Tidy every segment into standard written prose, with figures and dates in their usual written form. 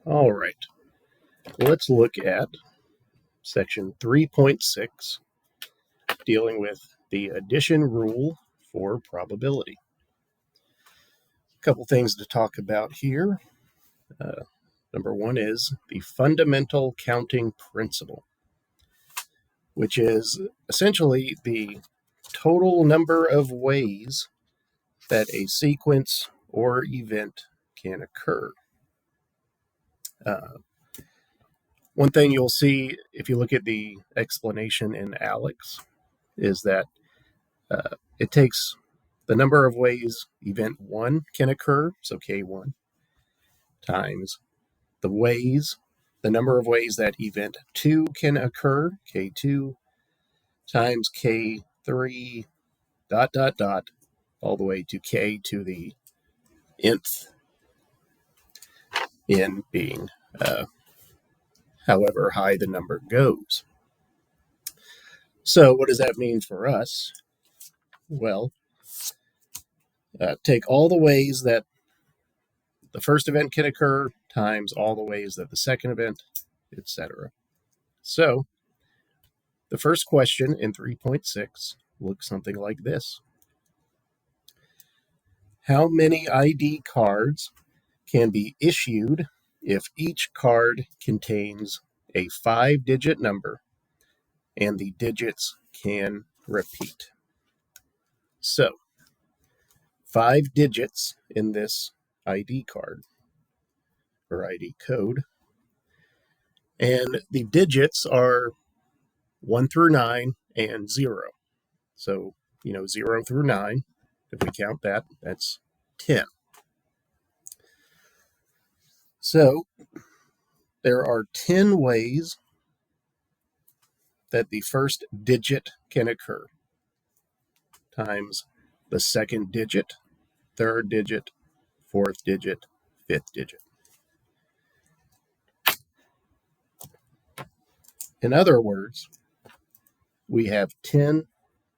All right, let's look at section 3.6, dealing with the addition rule for probability. A couple things to talk about here. Number one is the fundamental counting principle, which is essentially the total number of ways that a sequence or event can occur. One thing you'll see if you look at the explanation in Alex is that it takes the number of ways event 1 can occur, so K1, times the number of ways that event 2 can occur, K2, times K3, ... all the way to K to the nth, n being however high the number goes. So what does that mean for us? Well, take all the ways that the first event can occur times all the ways that the second event, etc. So the first question in 3.6 looks something like this. How many ID cards can be issued if each card contains a 5-digit number and the digits can repeat? So 5 digits in this ID card or ID code, and the digits are 1 through 9 and 0. So, 0 through 9, if we count that, that's 10. So there are 10 ways that the first digit can occur, times the second digit, third digit, fourth digit, fifth digit. In other words, we have 10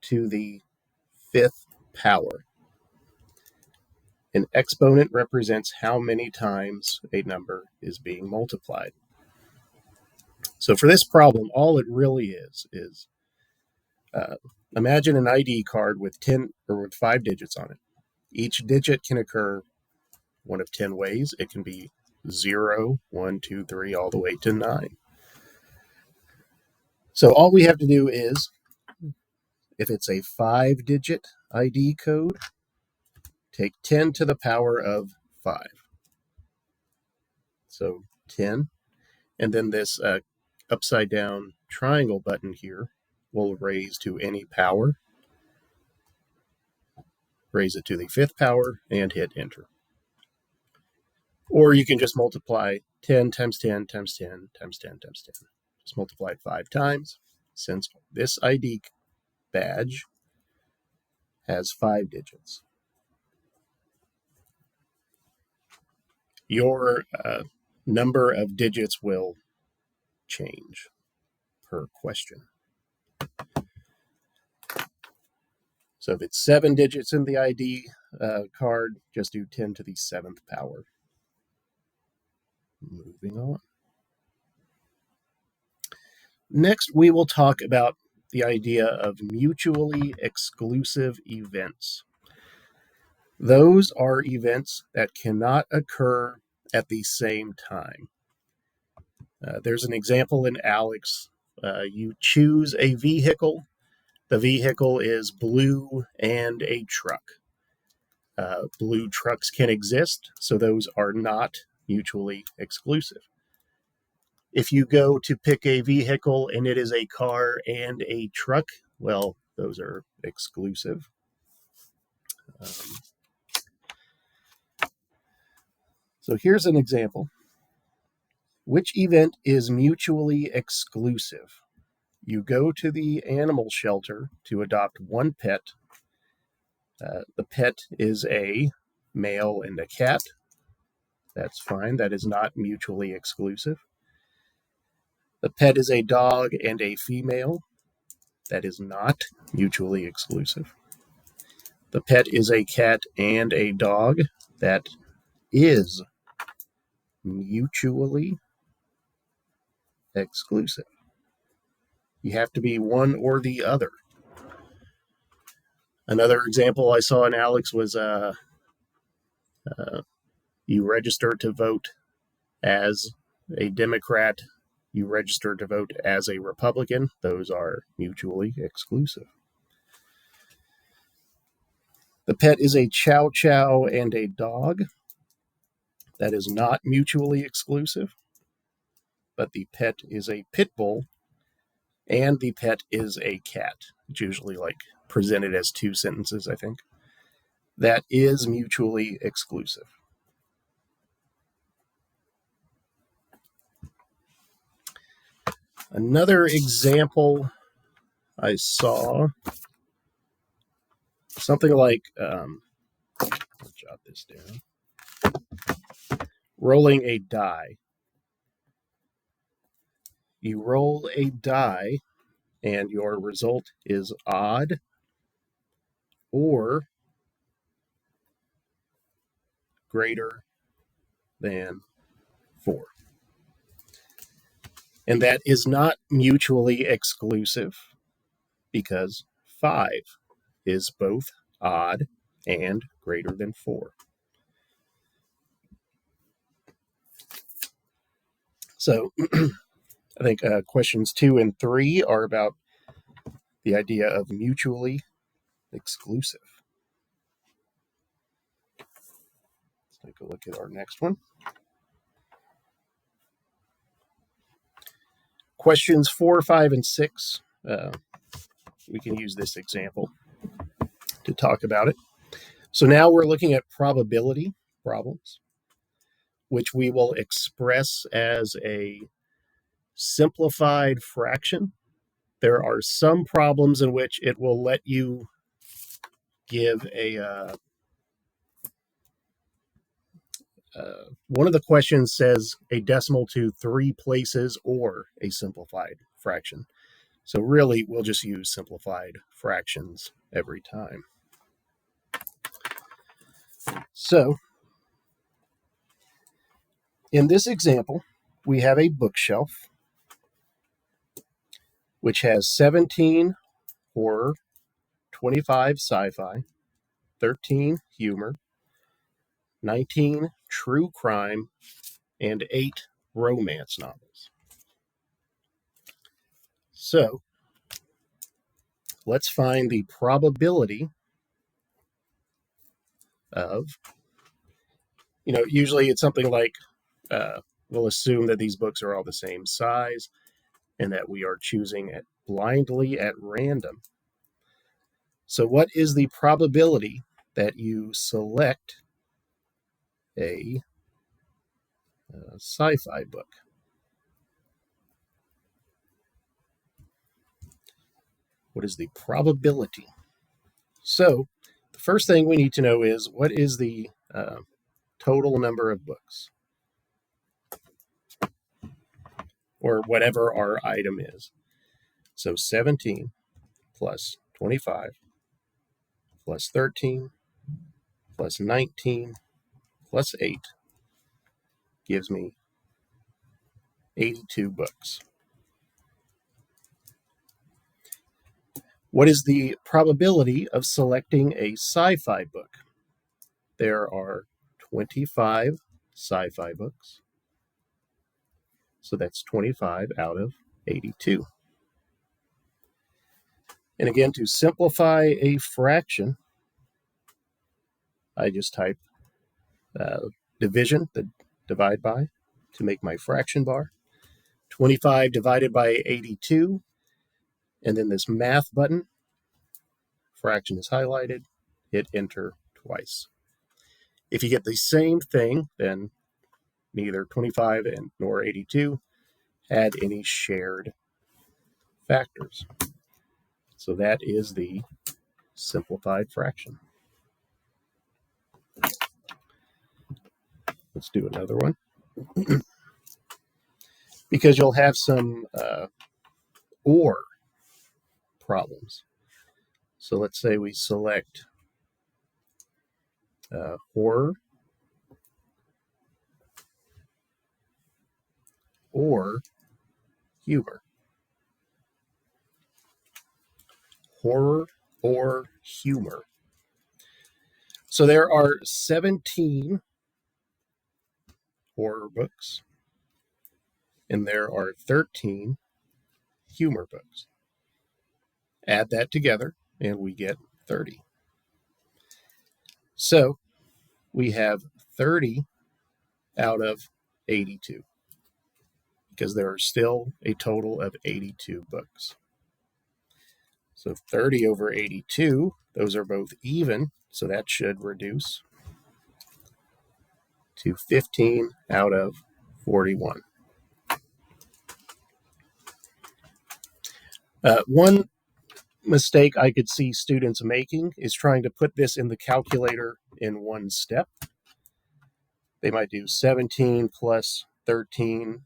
to the 5th power. An exponent represents how many times a number is being multiplied. So for this problem, all it really is imagine an ID card with 10 or with 5 digits on it. Each digit can occur one of 10 ways. It can be 0, 1, 2, 3, all the way to 9. So all we have to do is, if it's a 5-digit ID code, take 10 to the power of 5. So 10. And then this upside down triangle button here will raise to any power. Raise it to the 5th power and hit enter. Or you can just multiply 10 times 10 times 10 times 10 times 10. Just multiply it 5 times, since this ID badge has 5 digits. Your number of digits will change per question. So if it's 7 digits in the ID card, just do 10 to the 7th power. Moving on. Next, we will talk about the idea of mutually exclusive events. Those are events that cannot occur at the same time. There's an example in Alex. You choose a vehicle. The vehicle is blue and a truck. Blue trucks can exist, so those are not mutually exclusive. If you go to pick a vehicle and it is a car and a truck, well, those are exclusive. So here's an example. Which event is mutually exclusive? You go to the animal shelter to adopt one pet. The pet is a male and a cat. That's fine. That is not mutually exclusive. The pet is a dog and a female. That is not mutually exclusive. The pet is a cat and a dog. That is mutually exclusive. You have to be one or the other. Another example I saw in Alex was you register to vote as a Democrat, you register to vote as a Republican. Those are mutually exclusive. The pet is a chow chow and a dog. That is not mutually exclusive, but the pet is a pit bull and the pet is a cat. It's usually like presented as two sentences, I think. That is mutually exclusive. Another example I saw, something like, I'll jot this down, rolling a die. You roll a die and your result is odd or greater than 4. And that is not mutually exclusive because 5 is both odd and greater than 4. So I think questions 2 and 3 are about the idea of mutually exclusive. Let's take a look at our next one. Questions 4, 5, and 6. We can use this example to talk about it. So now we're looking at probability problems, which we will express as a simplified fraction. There are some problems in which it will let you give a one of the questions says a decimal to 3 places or a simplified fraction. So really, we'll just use simplified fractions every time. So in this example, we have a bookshelf which has 17 horror, 25 sci-fi, 13 humor, 19 true crime, and 8 romance novels. So let's find the probability of, usually it's something like, we'll assume that these books are all the same size and that we are choosing it blindly at random. So what is the probability that you select a sci-fi book? What is the probability? So the first thing we need to know is what is the total number of books, or whatever our item is. So 17 plus 25 plus 13 plus 19 plus 8 gives me 82 books. What is the probability of selecting a sci-fi book? There are 25 sci-fi books. So that's 25 out of 82. And again, to simplify a fraction, I just type division, the divide by, to make my fraction bar. 25 divided by 82, and then this math button, fraction is highlighted, hit enter twice. If you get the same thing, then neither 25 nor 82 had any shared factors. So that is the simplified fraction. Let's do another one. Because you'll have some or problems. So let's say we select horror or humor. Horror or humor. So there are 17 horror books, and there are 13 humor books. Add that together, and we get 30. So we have 30 out of 82, because there are still a total of 82 books. So 30 over 82, those are both even, so that should reduce to 15 out of 41. One mistake I could see students making is trying to put this in the calculator in one step. They might do 17 plus 13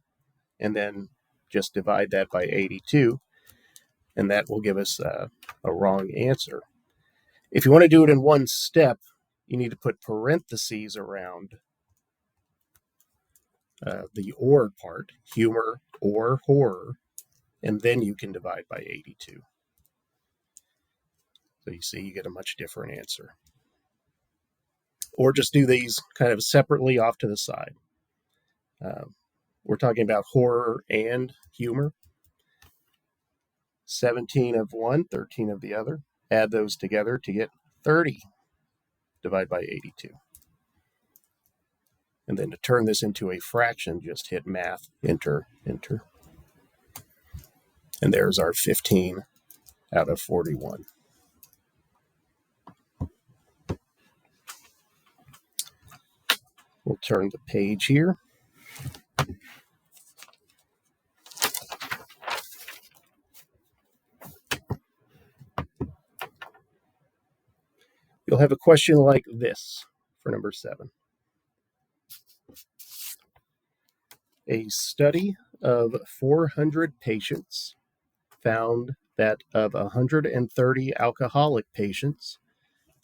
and then just divide that by 82, and that will give us a wrong answer. If you want to do it in one step, you need to put parentheses around the or part, humor or horror, and then you can divide by 82. So you see, you get a much different answer. Or just do these kind of separately off to the side. We're talking about horror and humor. 17 of one, 13 of the other. Add those together to get 30. Divide by 82. And then to turn this into a fraction, just hit math, enter, enter. And there's our 15 out of 41. We'll turn the page here. You'll have a question like this for number 7. A study of 400 patients found that of 130 alcoholic patients,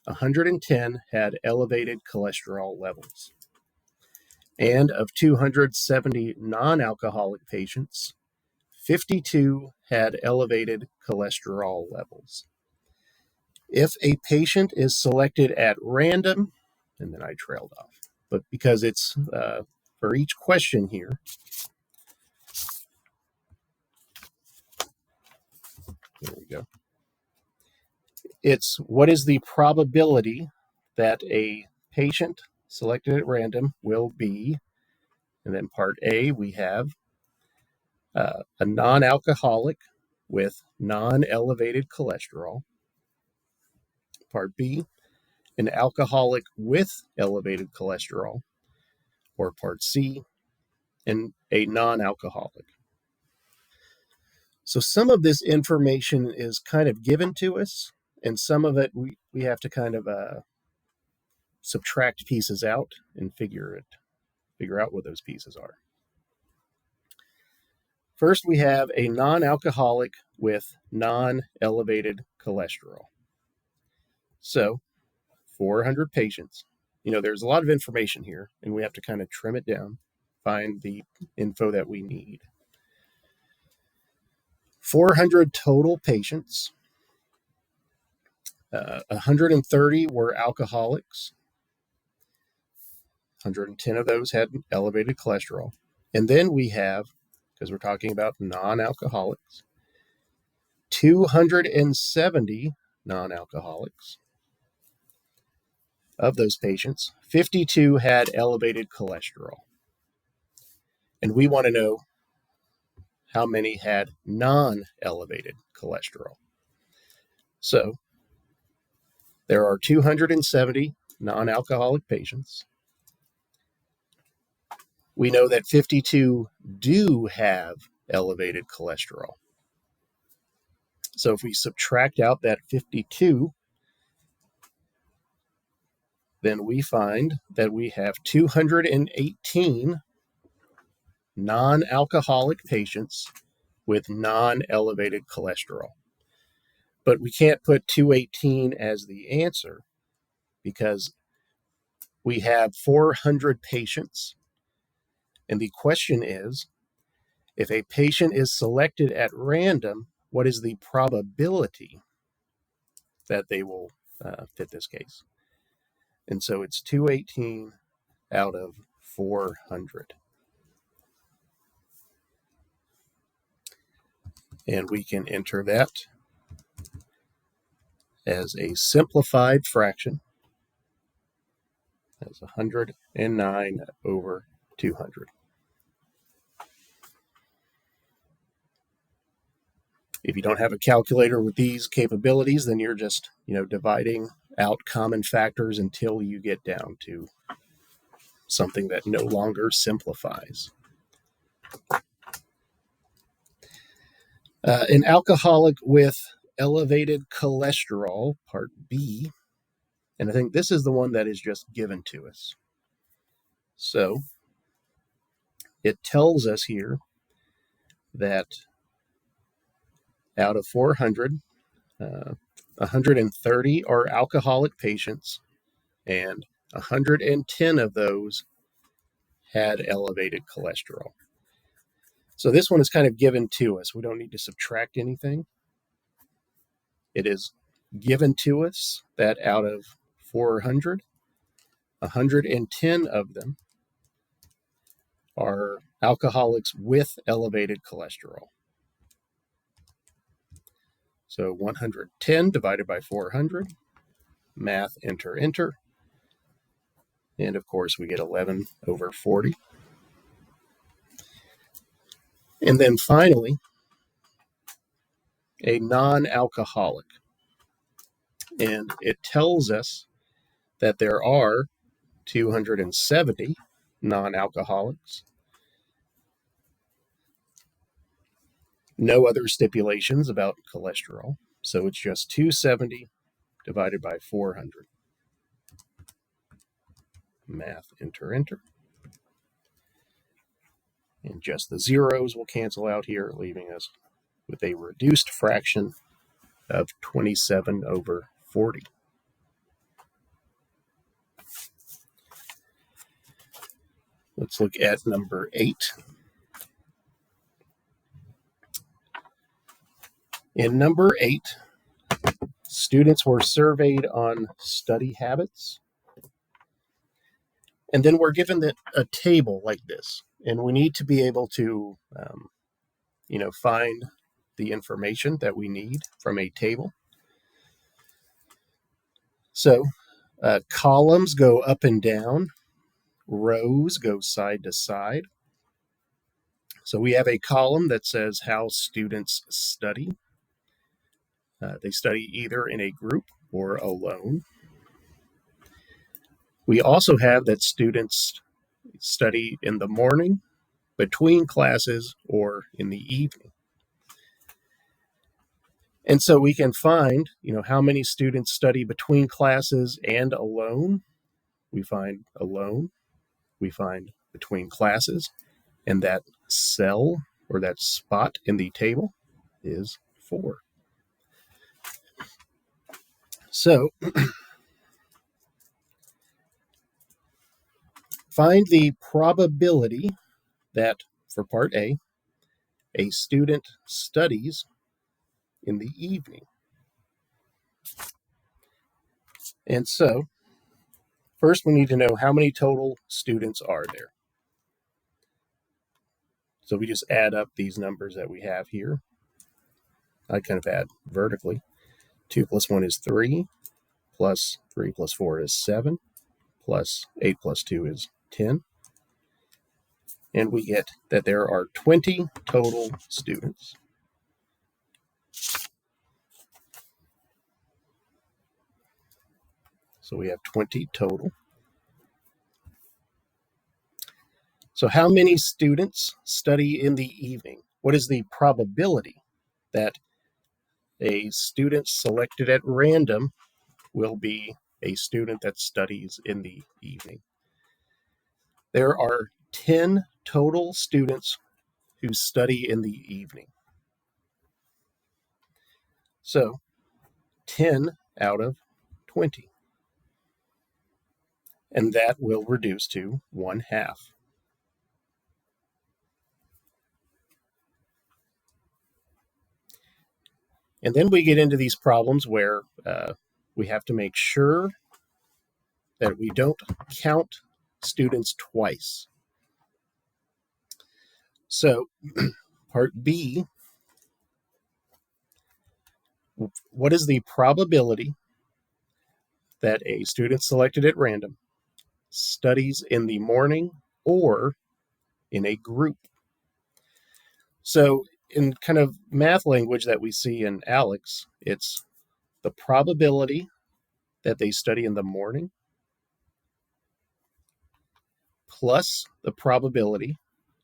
110 had elevated cholesterol levels. And of 270 non-alcoholic patients, 52 had elevated cholesterol levels. If a patient is selected at random, and then I trailed off, but because it's for each question here, there we go. It's what is the probability that a patient selected at random will be, and then part A, we have a non-alcoholic with non-elevated cholesterol. Part B, an alcoholic with elevated cholesterol. Or part C, and a non-alcoholic. So some of this information is kind of given to us, and some of it we have to kind of subtract pieces out and figure out what those pieces are. First, we have a non-alcoholic with non-elevated cholesterol. So 400 patients. There's a lot of information here, and we have to kind of trim it down, find the info that we need. 400 total patients. 130 were alcoholics. 110 of those had elevated cholesterol. And then we have, because we're talking about non-alcoholics, 270 non-alcoholics. Of those patients, 52 had elevated cholesterol. And we want to know how many had non-elevated cholesterol. So there are 270 non-alcoholic patients. We know that 52 do have elevated cholesterol. So if we subtract out that 52, then we find that we have 218 non-alcoholic patients with non-elevated cholesterol. But we can't put 218 as the answer because we have 400 patients. And the question is, If a patient is selected at random, what is the probability that they will fit this case? And so it's 218 out of 400. And we can enter that as a simplified fraction as 109 over 200. If you don't have a calculator with these capabilities, then you're just, dividing out common factors until you get down to something that no longer simplifies. An alcoholic with elevated cholesterol, part B, and I think this is the one that is just given to us. So it tells us here that out of 400, 130 are alcoholic patients, and 110 of those had elevated cholesterol. So this one is kind of given to us. We don't need to subtract anything. It is given to us that out of 400, 110 of them are alcoholics with elevated cholesterol. So 110 divided by 400, math, enter, enter. And of course, we get 11 over 40. And then finally, a non-alcoholic. And it tells us that there are 270 non-alcoholics. No other stipulations about cholesterol. So it's just 270 divided by 400. Math, enter, enter. And just the zeros will cancel out here, leaving us with a reduced fraction of 27 over 40. Let's look at number 8. In number 8, students were surveyed on study habits. And then we're given a table like this. And we need to be able to, find the information that we need from a table. So columns go up and down. Rows go side to side. So we have a column that says how students study. They study either in a group or alone. We also have that students study in the morning, between classes, or in the evening. And so we can find, how many students study between classes and alone. We find alone. We find between classes. And that cell or that spot in the table is 4. So find the probability that, for part A student studies in the evening. And so first we need to know how many total students are there. So we just add up these numbers that we have here. I kind of add vertically. 2 plus 1 is 3, plus 3 plus 4 is 7, plus 8 plus 2 is 10. And we get that there are 20 total students. So we have 20 total. So how many students study in the evening? What is the probability that a student selected at random will be a student that studies in the evening? There are 10 total students who study in the evening. So 10 out of 20. And that will reduce to 1/2. And then we get into these problems where we have to make sure that we don't count students twice. So part B, what is the probability that a student selected at random studies in the morning or in a group? So in kind of math language that we see in ALEKS, it's the probability that they study in the morning plus the probability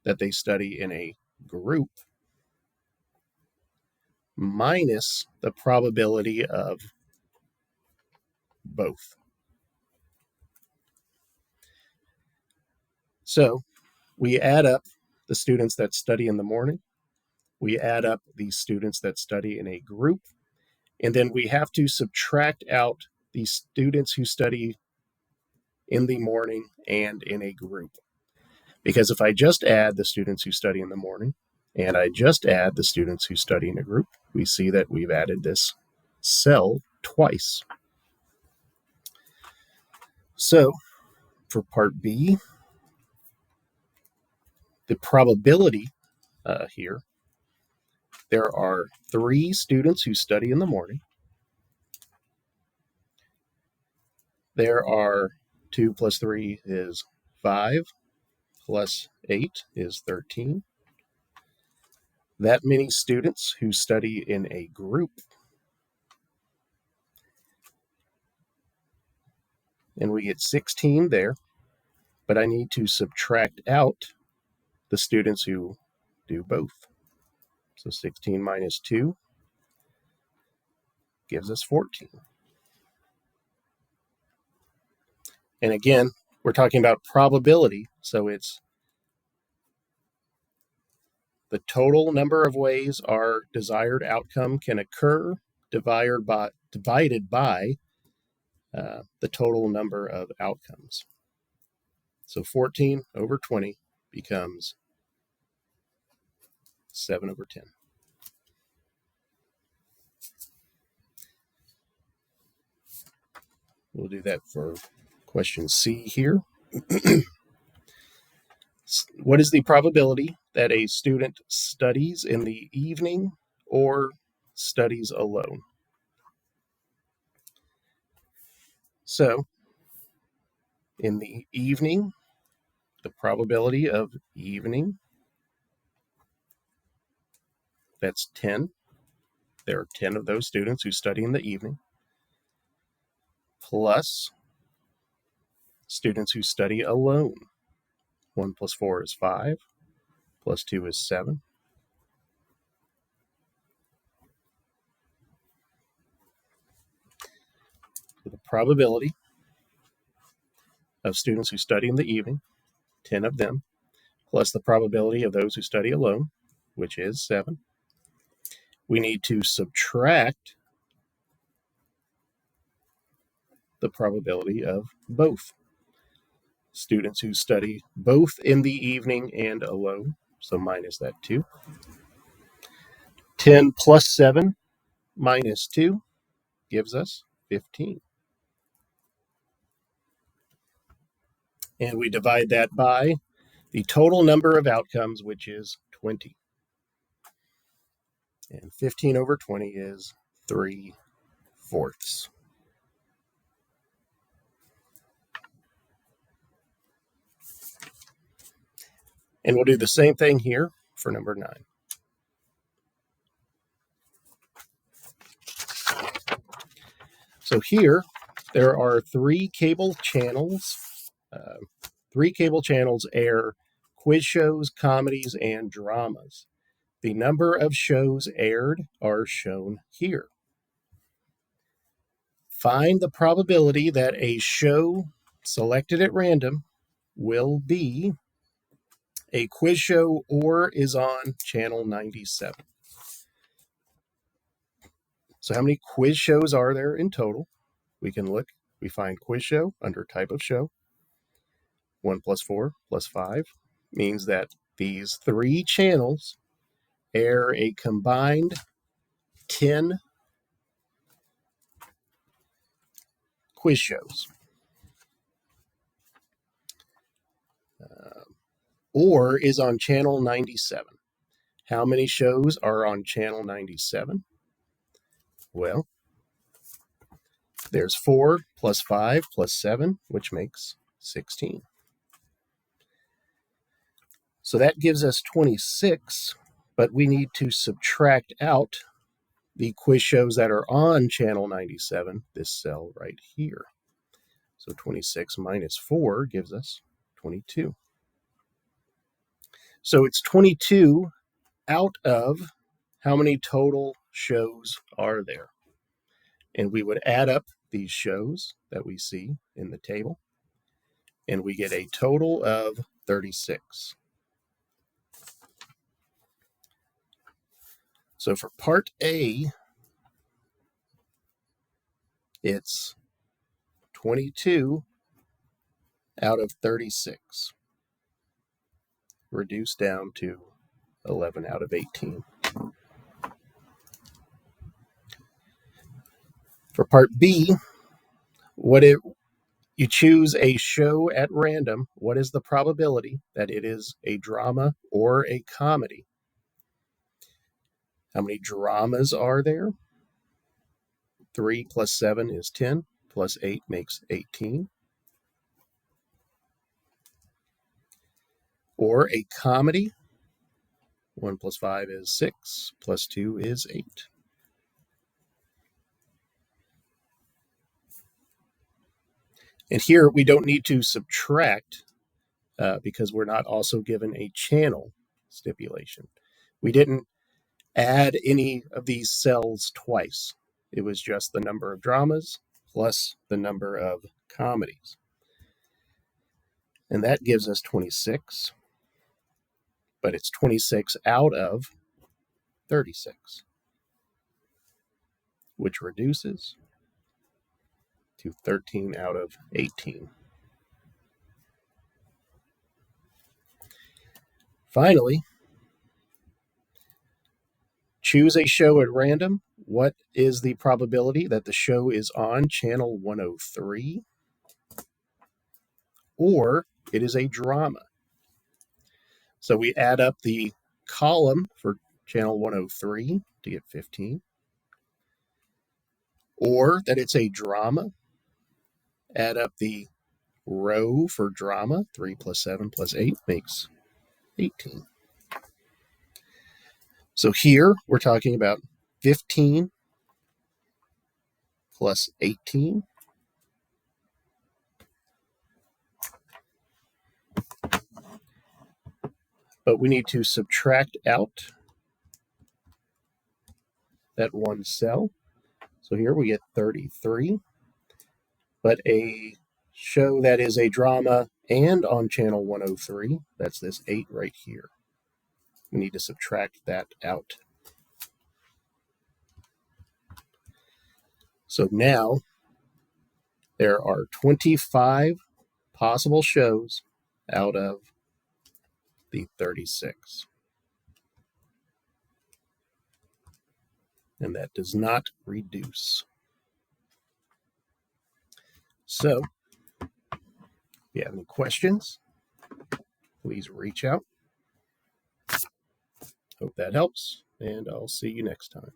that they study in a group minus the probability of both. So we add up the students that study in the morning, we add up the students that study in a group, and then we have to subtract out the students who study in the morning and in a group. Because if I just add the students who study in the morning and I just add the students who study in a group, we see that we've added this cell twice. So for part B, the probability here, there are 3 students who study in the morning. There are 2 plus 3 is 5, plus 8 is 13. That many students who study in a group. And we get 16 there, but I need to subtract out the students who do both. So 16 minus 2 gives us 14. And again, we're talking about probability, so it's the total number of ways our desired outcome can occur divided by the total number of outcomes. So 14 over 20 becomes 7 over 10. We'll do that for question C here. What is the probability that a student studies in the evening or studies alone? So, in the evening, the probability of evening, that's 10. There are 10 of those students who study in the evening, plus students who study alone. 1 plus 4 is 5, plus 2 is 7. So the probability of students who study in the evening, 10 of them, plus the probability of those who study alone, which is 7. We need to subtract the probability of both. Students who study both in the evening and alone, so minus that 2. 10 plus 7 minus 2 gives us 15. And we divide that by the total number of outcomes, which is 20. And 15 over 20 is 3/4. And we'll do the same thing here for number 9. So here, there are 3 cable channels. 3 cable channels air quiz shows, comedies, and dramas. The number of shows aired are shown here. Find the probability that a show selected at random will be a quiz show or is on channel 97. So how many quiz shows are there in total? We can look. We find quiz show under type of show. 1 plus 4 plus 5 means that these 3 channels air a combined 10 quiz shows. Or is on channel 97. How many shows are on channel 97? Well, there's 4 plus 5 plus 7, which makes 16. So that gives us 26, but we need to subtract out the quiz shows that are on channel 97, this cell right here. So 26 minus 4 gives us 22. So it's 22 out of how many total shows are there? And we would add up these shows that we see in the table, and we get a total of 36. So for part A, it's 22 out of 36, reduced down to 11 out of 18. For part B, you choose a show at random, what is the probability that it is a drama or a comedy? How many dramas are there? 3 plus 7 is 10, plus 8 makes 18. Or a comedy, 1 plus 5 is 6, plus 2 is 8. And here we don't need to subtract because we're not also given a channel stipulation. We didn't add any of these cells twice. It was just the number of dramas plus the number of comedies. And that gives us 26, but it's 26 out of 36, which reduces to 13 out of 18. Finally, choose a show at random. What is the probability that the show is on channel 103? Or it is a drama. So we add up the column for channel 103 to get 15. Or that it's a drama. Add up the row for drama. 3 plus 7 plus 8 makes 18. So here we're talking about 15 plus 18. But we need to subtract out that one cell. So here we get 33. But a show that is a drama and on channel 103, that's this 8 right here. We need to subtract that out. So now there are 25 possible shows out of the 36. And that does not reduce. So, if you have any questions, please reach out. Hope that helps, and I'll see you next time.